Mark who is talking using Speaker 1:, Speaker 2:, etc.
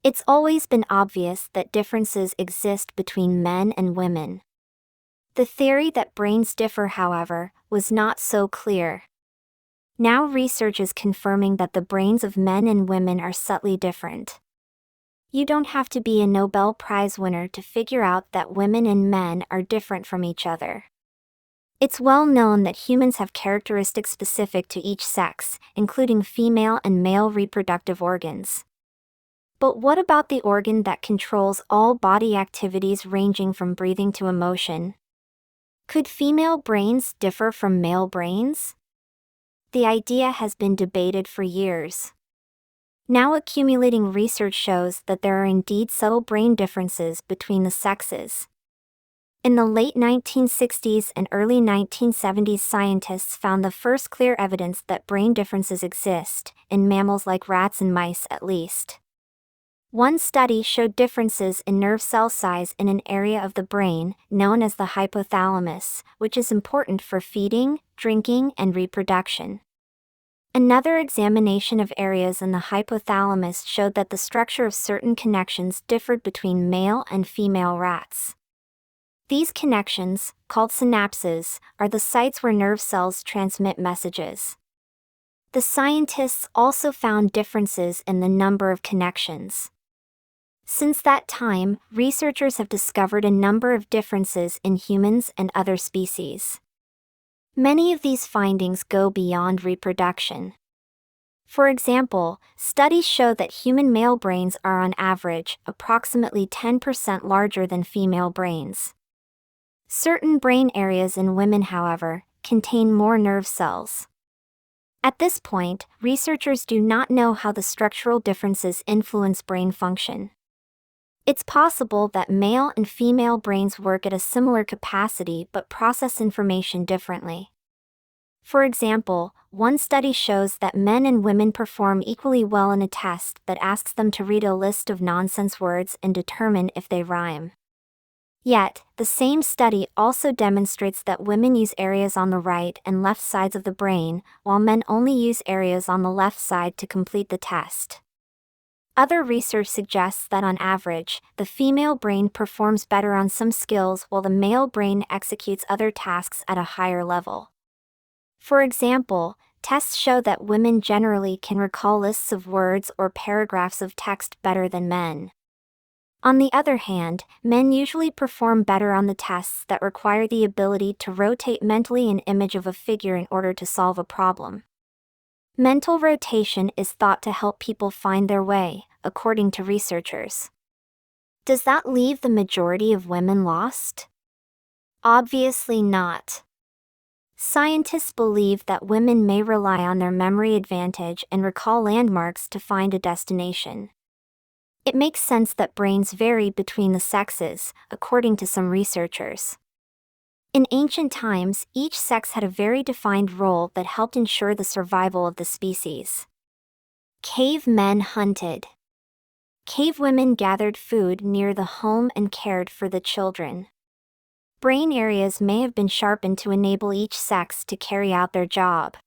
Speaker 1: It's always been obvious that differences exist between men and women. The theory that brains differ, however, was not so clear. Now research is confirming that the brains of men and women are subtly different. You don't have to be a Nobel Prize winner to figure out that women and men are different from each other. It's well known that humans have characteristics specific to each sex, including female and male reproductive organs. But what about the organ that controls all body activities ranging from breathing to emotion? Could female brains differ from male brains? The idea has been debated for years. Now accumulating research shows that there are indeed subtle brain differences between the sexes. In the late 1960s and early 1970s, scientists found the first clear evidence that brain differences exist, in mammals like rats and mice at least. One study showed differences in nerve cell size in an area of the brain, known as the hypothalamus, which is important for feeding, drinking, and reproduction. Another examination of areas in the hypothalamus showed that the structure of certain connections differed between male and female rats. These connections, called synapses, are the sites where nerve cells transmit messages. The scientists also found differences in the number of connections. Since that time, researchers have discovered a number of differences in humans and other species. Many of these findings go beyond reproduction. For example, studies show that human male brains are on average approximately 10% larger than female brains. Certain brain areas in women, however, contain more nerve cells. At this point, researchers do not know how the structural differences influence brain function. It's possible that male and female brains work at a similar capacity but process information differently. For example, one study shows that men and women perform equally well in a test that asks them to read a list of nonsense words and determine if they rhyme. Yet, the same study also demonstrates that women use areas on the right and left sides of the brain, while men only use areas on the left side to complete the test. Other research suggests that on average, the female brain performs better on some skills while the male brain executes other tasks at a higher level. For example, tests show that women generally can recall lists of words or paragraphs of text better than men. On the other hand, men usually perform better on the tests that require the ability to rotate mentally an image of a figure in order to solve a problem. Mental rotation is thought to help people find their way, according to researchers. Does that leave the majority of women lost? Obviously not. Scientists believe that women may rely on their memory advantage and recall landmarks to find a destination. It makes sense that brains vary between the sexes, according to some researchers. In ancient times, each sex had a very defined role that helped ensure the survival of the species. Cavemen hunted. Cave women gathered food near the home and cared for the children. Brain areas may have been sharpened to enable each sex to carry out their job.